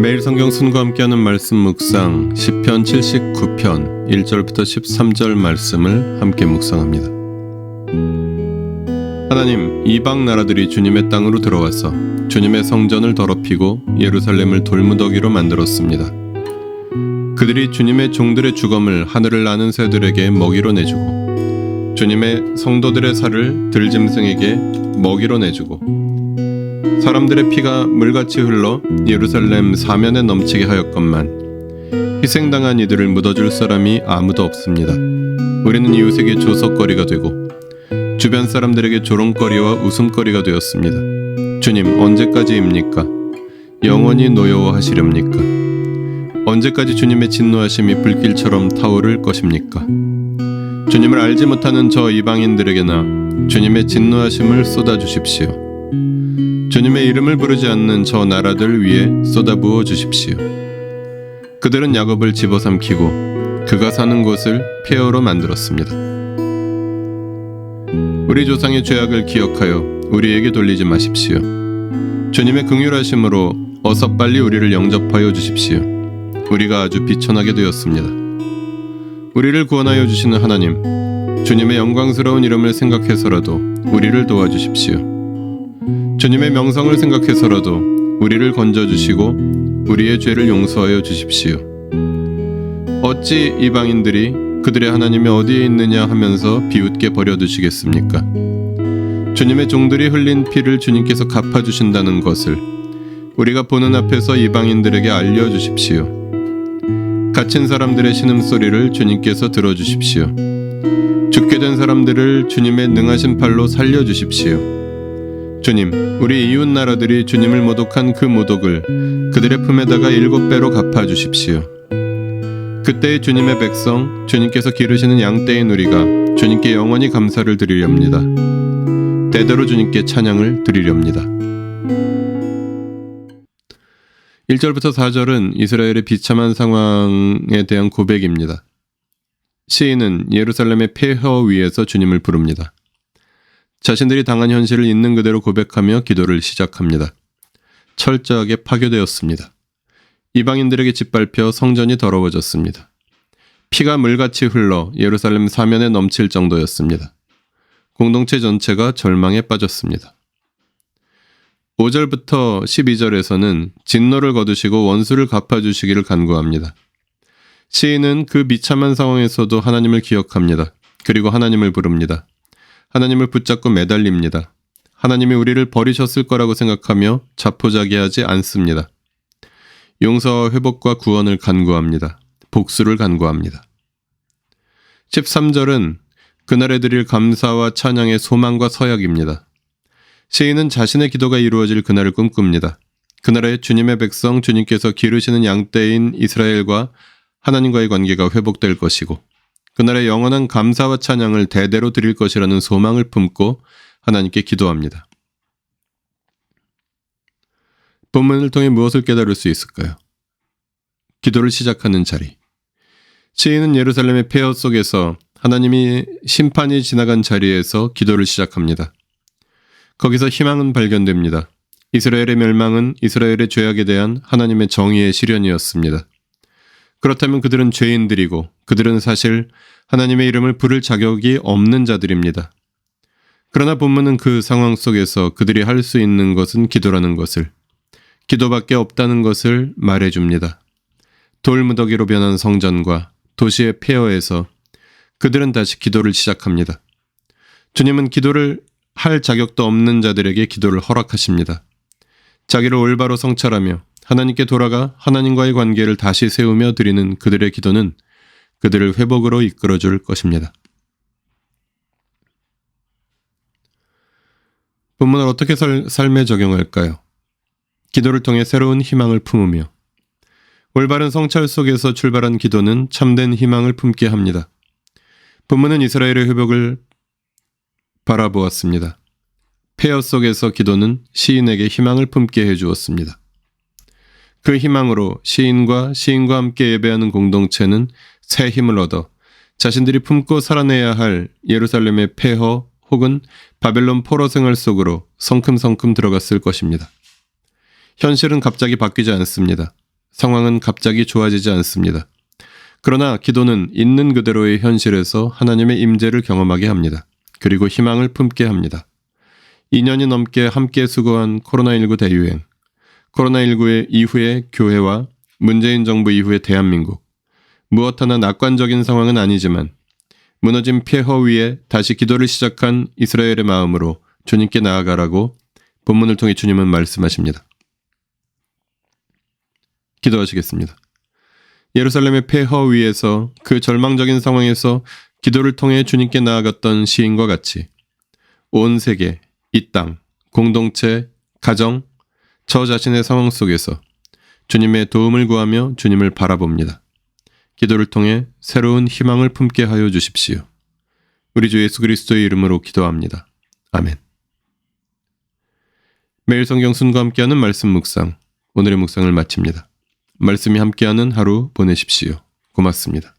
매일 성경 순과 함께하는 말씀 묵상 시편 79편 1절부터 13절 말씀을 함께 묵상합니다. 하나님, 이방 나라들이 주님의 땅으로 들어와서 주님의 성전을 더럽히고 예루살렘을 돌무더기로 만들었습니다. 그들이 주님의 종들의 주검을 하늘을 나는 새들에게 먹이로 내주고 주님의 성도들의 살을 들짐승에게 먹이로 내주고 사람들의 피가 물같이 흘러 예루살렘 사면에 넘치게 하였건만 희생당한 이들을 묻어줄 사람이 아무도 없습니다. 우리는 이웃에게 조석거리가 되고 주변 사람들에게 조롱거리와 웃음거리가 되었습니다. 주님, 언제까지입니까? 영원히 노여워하시렵니까? 언제까지 주님의 진노하심이 불길처럼 타오를 것입니까? 주님을 알지 못하는 저 이방인들에게나 주님의 진노하심을 쏟아주십시오. 주님의 이름을 부르지 않는 저 나라들 위에 쏟아부어 주십시오. 그들은 야곱을 집어삼키고 그가 사는 곳을 폐허로 만들었습니다. 우리 조상의 죄악을 기억하여 우리에게 돌리지 마십시오. 주님의 긍휼하심으로 어서 빨리 우리를 영접하여 주십시오. 우리가 아주 비천하게 되었습니다. 우리를 구원하여 주시는 하나님, 주님의 영광스러운 이름을 생각해서라도 우리를 도와주십시오. 주님의 명성을 생각해서라도 우리를 건져주시고 우리의 죄를 용서하여 주십시오. 어찌 이방인들이 그들의 하나님이 어디에 있느냐 하면서 비웃게 버려두시겠습니까? 주님의 종들이 흘린 피를 주님께서 갚아주신다는 것을 우리가 보는 앞에서 이방인들에게 알려주십시오. 갇힌 사람들의 신음소리를 주님께서 들어주십시오. 죽게 된 사람들을 주님의 능하신 팔로 살려주십시오. 주님, 우리 이웃 나라들이 주님을 모독한 그 모독을 그들의 품에다가 7배로 갚아주십시오. 그때의 주님의 백성, 주님께서 기르시는 양떼인 우리가 주님께 영원히 감사를 드리렵니다. 대대로 주님께 찬양을 드리렵니다. 1절부터 4절은 이스라엘의 비참한 상황에 대한 고백입니다. 시인은 예루살렘의 폐허 위에서 주님을 부릅니다. 자신들이 당한 현실을 있는 그대로 고백하며 기도를 시작합니다. 철저하게 파괴되었습니다. 이방인들에게 짓밟혀 성전이 더러워졌습니다. 피가 물같이 흘러 예루살렘 사면에 넘칠 정도였습니다. 공동체 전체가 절망에 빠졌습니다. 5절부터 12절에서는 진노를 거두시고 원수를 갚아주시기를 간구합니다. 시인은 그 비참한 상황에서도 하나님을 기억합니다. 그리고 하나님을 부릅니다. 하나님을 붙잡고 매달립니다. 하나님이 우리를 버리셨을 거라고 생각하며 자포자기하지 않습니다. 용서와 회복과 구원을 간구합니다. 복수를 간구합니다. 13절은 그날에 드릴 감사와 찬양의 소망과 서약입니다. 시인은 자신의 기도가 이루어질 그날을 꿈꿉니다. 그날에 주님의 백성, 주님께서 기르시는 양떼인 이스라엘과 하나님과의 관계가 회복될 것이고 그날의 영원한 감사와 찬양을 대대로 드릴 것이라는 소망을 품고 하나님께 기도합니다. 본문을 통해 무엇을 깨달을 수 있을까요? 기도를 시작하는 자리. 시인은 예루살렘의 폐허 속에서 하나님이 심판이 지나간 자리에서 기도를 시작합니다. 거기서 희망은 발견됩니다. 이스라엘의 멸망은 이스라엘의 죄악에 대한 하나님의 정의의 실현이었습니다. 그렇다면 그들은 죄인들이고 그들은 사실 하나님의 이름을 부를 자격이 없는 자들입니다. 그러나 본문은 그 상황 속에서 그들이 할 수 있는 것은 기도라는 것을, 기도밖에 없다는 것을 말해줍니다. 돌무더기로 변한 성전과 도시의 폐허에서 그들은 다시 기도를 시작합니다. 주님은 기도를 할 자격도 없는 자들에게 기도를 허락하십니다. 자기를 올바로 성찰하며 하나님께 돌아가 하나님과의 관계를 다시 세우며 드리는 그들의 기도는 그들을 회복으로 이끌어줄 것입니다. 본문을 어떻게 삶에 적용할까요? 기도를 통해 새로운 희망을 품으며 올바른 성찰 속에서 출발한 기도는 참된 희망을 품게 합니다. 본문은 이스라엘의 회복을 바라보았습니다. 폐허 속에서 기도는 시인에게 희망을 품게 해주었습니다. 그 희망으로 시인과 함께 예배하는 공동체는 새 힘을 얻어 자신들이 품고 살아내야 할 예루살렘의 폐허 혹은 바벨론 포로 생활 속으로 성큼성큼 들어갔을 것입니다. 현실은 갑자기 바뀌지 않습니다. 상황은 갑자기 좋아지지 않습니다. 그러나 기도는 있는 그대로의 현실에서 하나님의 임재를 경험하게 합니다. 그리고 희망을 품게 합니다. 2년이 넘게 함께 수고한 코로나19 대유행, 코로나19 이후의 교회와 문재인 정부 이후의 대한민국, 무엇 하나 낙관적인 상황은 아니지만 무너진 폐허 위에 다시 기도를 시작한 이스라엘의 마음으로 주님께 나아가라고 본문을 통해 주님은 말씀하십니다. 기도하시겠습니다. 예루살렘의 폐허 위에서 그 절망적인 상황에서 기도를 통해 주님께 나아갔던 시인과 같이 온 세계, 이 땅, 공동체, 가정, 저 자신의 상황 속에서 주님의 도움을 구하며 주님을 바라봅니다. 기도를 통해 새로운 희망을 품게 하여 주십시오. 우리 주 예수 그리스도의 이름으로 기도합니다. 아멘. 매일 성경 순과 함께하는 말씀 묵상, 오늘의 묵상을 마칩니다. 말씀이 함께하는 하루 보내십시오. 고맙습니다.